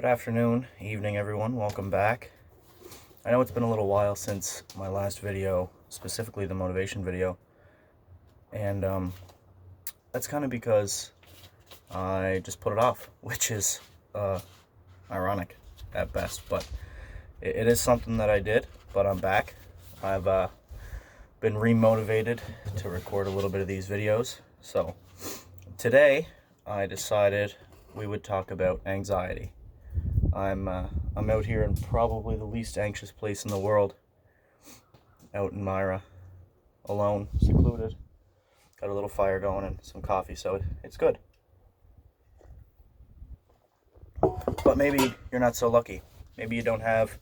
Good afternoon, evening everyone, welcome back. I know it's been a little while since my last video, specifically the motivation video, and that's kind of because I just put it off, which is ironic at best, but it is something that I did, but I'm back. I've been remotivated to record a little bit of these videos, so today I decided we would talk about anxiety. I'm out here in probably the least anxious place in the world, out in Myra, alone, secluded. Got a little fire going and some coffee, so it's good. But maybe you're not so lucky. Maybe you don't have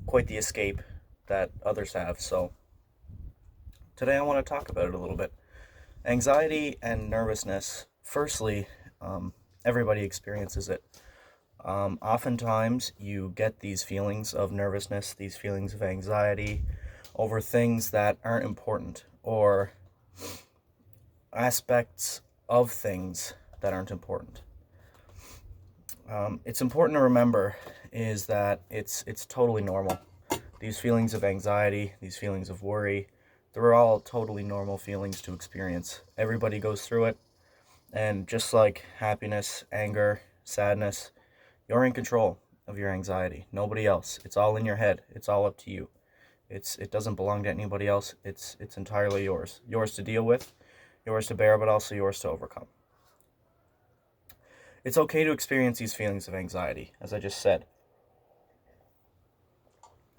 quite the escape that others have. So today I want to talk about it a little bit. Anxiety and nervousness. Firstly, everybody experiences it. Oftentimes you get these feelings of nervousness, these feelings of anxiety over things that aren't important, or aspects of things that aren't important. It's important to remember is that it's totally normal. These feelings of anxiety, these feelings of worry, they're all totally normal feelings to experience. Everybody goes through it, and just like happiness, anger, sadness, you're in control of your anxiety. Nobody else. It's all in your head. It's all up to you. It doesn't belong to anybody else. It's entirely yours. Yours to deal with, yours to bear, but also yours to overcome. It's okay to experience these feelings of anxiety, as I just said.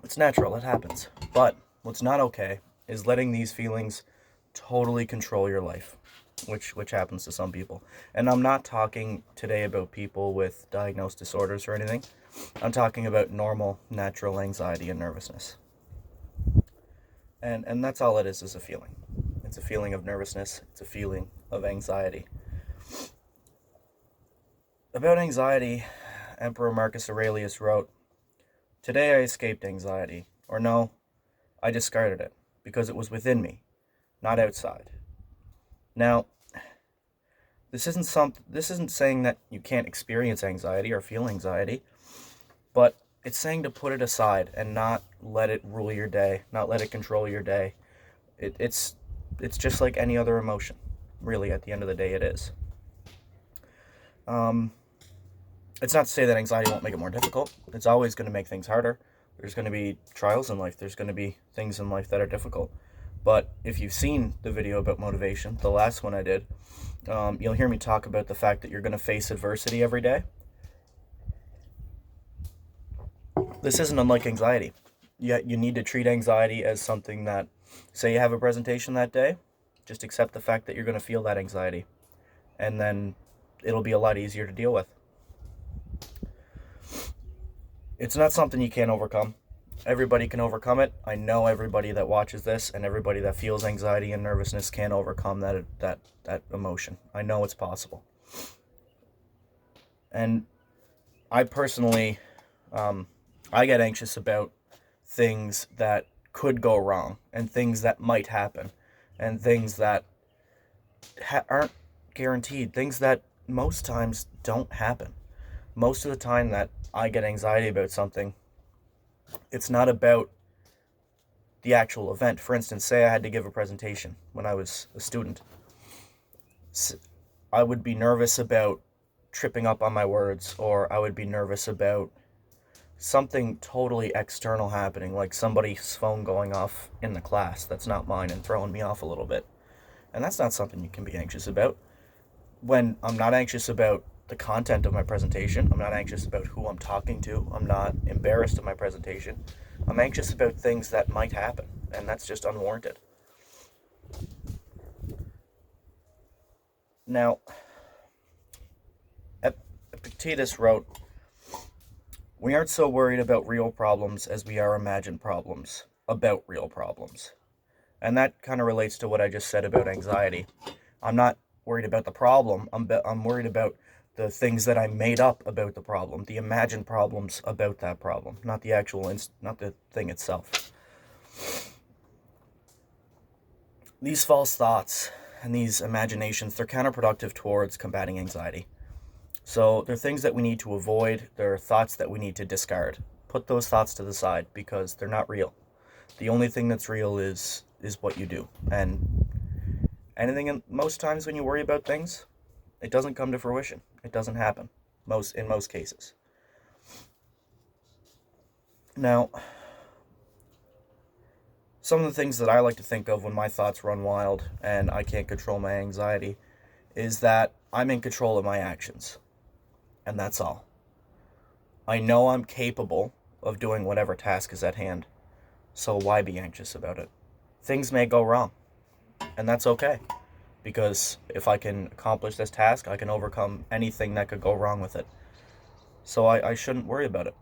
It's natural, it happens. But what's not okay is letting these feelings totally control your life, which happens to some people. And I'm not talking today about people with diagnosed disorders or anything. I'm talking about normal, natural anxiety and nervousness. And that's all it is a feeling. It's a feeling of nervousness. It's a feeling of anxiety. About anxiety, Emperor Marcus Aurelius wrote, "Today I escaped anxiety, or no, I discarded it, because it was within me, not outside." Now, this isn't saying that you can't experience anxiety or feel anxiety, but it's saying to put it aside and not let it rule your day, not let it control your day. It's just like any other emotion. Really, at the end of the day, it is. It's not to say that anxiety won't make it more difficult. It's always going to make things harder. There's going to be trials in life. There's going to be things in life that are difficult. But if you've seen the video about motivation, the last one I did, you'll hear me talk about the fact that you're going to face adversity every day. This isn't unlike anxiety. You need to treat anxiety as something that, say you have a presentation that day, just accept the fact that you're going to feel that anxiety. And then it'll be a lot easier to deal with. It's not something you can't overcome. Everybody can overcome it. I know everybody that watches this and everybody that feels anxiety and nervousness can overcome that emotion. I know it's possible. And I personally, I get anxious about things that could go wrong and things that might happen and things that aren't guaranteed, things that most times don't happen. Most of the time that I get anxiety about something, it's not about the actual event. For instance, say I had to give a presentation when I was a student. I would be nervous about tripping up on my words, or I would be nervous about something totally external happening, like somebody's phone going off in the class that's not mine and throwing me off a little bit. And that's not something you can be anxious about. When I'm not anxious about the content of my presentation, I'm not anxious about who I'm talking to, I'm not embarrassed of my presentation, I'm anxious about things that might happen, and that's just unwarranted. Now, Epictetus wrote, "We aren't so worried about real problems as we are imagined problems about real problems." And that kind of relates to what I just said about anxiety. I'm not worried about the problem, I'm worried about the things that I made up about the problem, the imagined problems about that problem, not the actual, not the thing itself. These false thoughts and these imaginations, they're counterproductive towards combating anxiety. So there are things that we need to avoid. There are thoughts that we need to discard. Put those thoughts to the side because they're not real. The only thing that's real is what you do. And most times when you worry about things, it doesn't come to fruition. It doesn't happen in most cases. Now, some of the things that I like to think of when my thoughts run wild and I can't control my anxiety is that I'm in control of my actions. And that's all. I know I'm capable of doing whatever task is at hand. So why be anxious about it? Things may go wrong. And that's okay. Because if I can accomplish this task, I can overcome anything that could go wrong with it. So I shouldn't worry about it.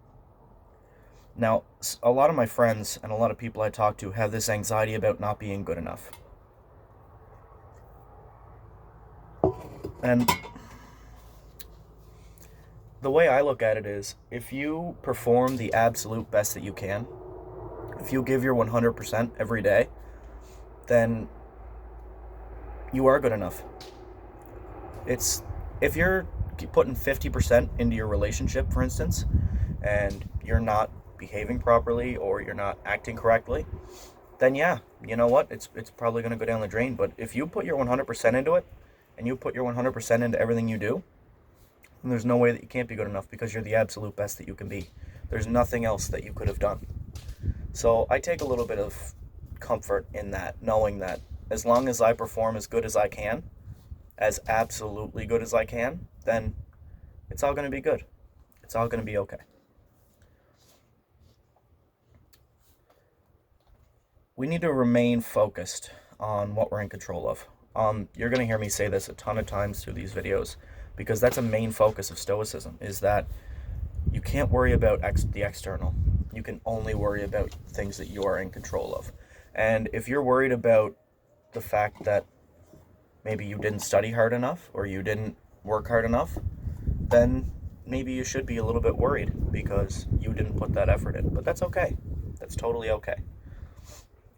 Now, a lot of my friends and a lot of people I talk to have this anxiety about not being good enough. And the way I look at it is, if you perform the absolute best that you can, if you give your 100% every day, then you are good enough. If you're putting 50% into your relationship, for instance, and you're not behaving properly or you're not acting correctly, then yeah, you know what? It's probably going to go down the drain. But if you put your 100% into it, and you put your 100% into everything you do, then there's no way that you can't be good enough because you're the absolute best that you can be. There's nothing else that you could have done. So I take a little bit of comfort in that, knowing that as long as I perform as good as I can, as absolutely good as I can, then it's all going to be good. It's all going to be okay. We need to remain focused on what we're in control of. You're going to hear me say this a ton of times through these videos because that's a main focus of Stoicism, is that you can't worry about the external. You can only worry about things that you are in control of. And if you're worried about the fact that maybe you didn't study hard enough or you didn't work hard enough, then maybe you should be a little bit worried because you didn't put that effort in. But that's okay. That's totally okay.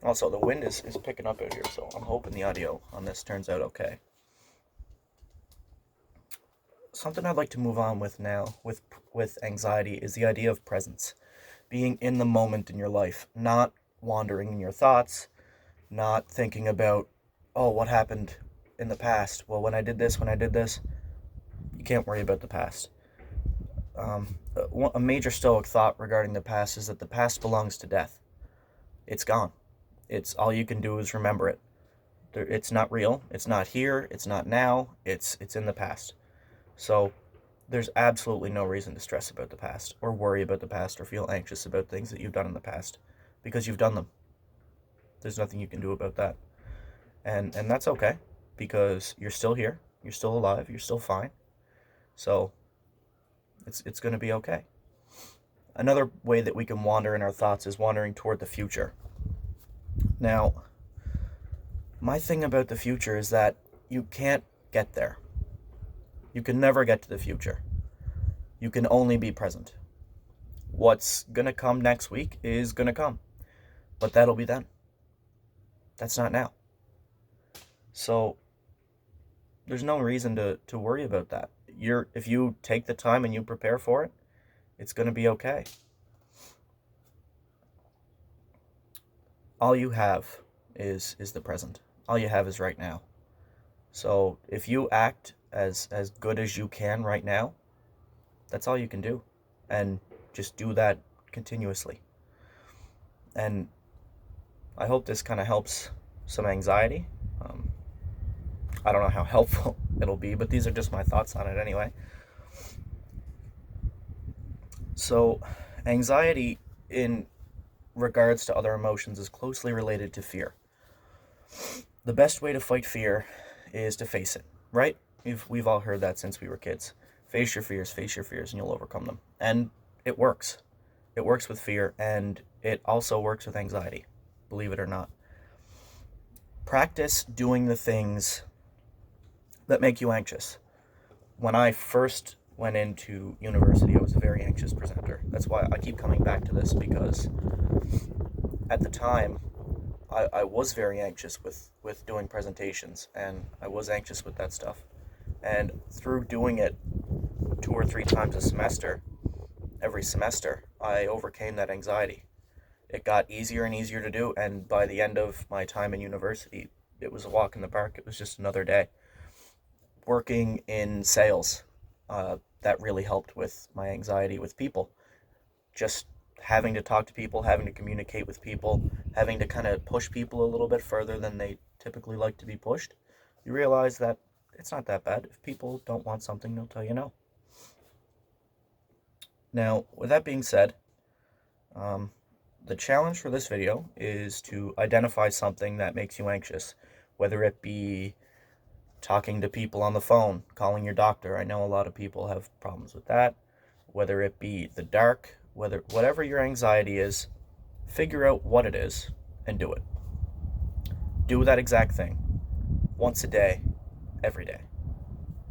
Also, the wind is picking up out here, so I'm hoping the audio on this turns out okay. Something I'd like to move on with now with anxiety is the idea of presence. Being in the moment in your life, not wandering in your thoughts, not thinking about, oh, what happened in the past? Well, when I did this, you can't worry about the past. A major Stoic thought regarding the past is that the past belongs to death. It's gone. It's all you can do is remember it. It's not real. It's not here. It's not now. It's in the past. So there's absolutely no reason to stress about the past or worry about the past or feel anxious about things that you've done in the past because you've done them. There's nothing you can do about that. And that's okay because you're still here. You're still alive. You're still fine. So it's going to be okay. Another way that we can wander in our thoughts is wandering toward the future. Now, my thing about the future is that you can't get there. You can never get to the future. You can only be present. What's going to come next week is going to come, but that'll be then. That's not now. So there's no reason to worry about that. If you take the time and you prepare for it, it's going to be okay. All you have is the present. All you have is right now. So if you act as good as you can right now, that's all you can do. And just do that continuously. And I hope this kind of helps some anxiety. I don't know how helpful it'll be, but these are just my thoughts on it anyway. So anxiety in regards to other emotions is closely related to fear. The best way to fight fear is to face it, right? We've all heard that since we were kids. Face your fears, and you'll overcome them. And it works. It works with fear, and it also works with anxiety, believe it or not. Practice doing the things that make you anxious. When I first went into university, I was a very anxious presenter. That's why I keep coming back to this, because at the time, I was very anxious with doing presentations, and I was anxious with that stuff. And through doing it 2 or 3 times a semester, every semester, I overcame that anxiety. It got easier and easier to do, and by the end of my time in university, it was a walk in the park. It was just another day. Working in sales, that really helped with my anxiety with people. Just having to talk to people, having to communicate with people, having to kind of push people a little bit further than they typically like to be pushed. You realize that it's not that bad. If people don't want something, they'll tell you no. Now, with that being said, the challenge for this video is to identify something that makes you anxious, whether it be talking to people on the phone, calling your doctor. I know a lot of people have problems with that. Whether it be the dark, whatever your anxiety is, figure out what it is and do it. Do that exact thing once a day, every day,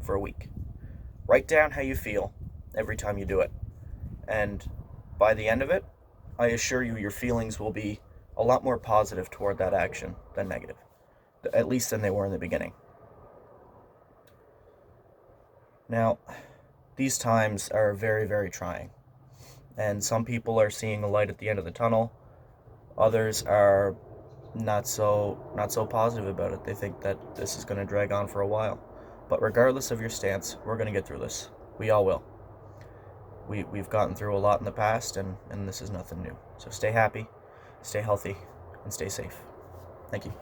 for a week. Write down how you feel every time you do it. And by the end of it, I assure you your feelings will be a lot more positive toward that action than negative, at least than they were in the beginning. Now, these times are very, very trying. And some people are seeing a light at the end of the tunnel. Others are not so positive about it. They think that this is going to drag on for a while. But regardless of your stance, we're going to get through this. We all will. We've gotten through a lot in the past, and this is nothing new. So stay happy, stay healthy, and stay safe. Thank you.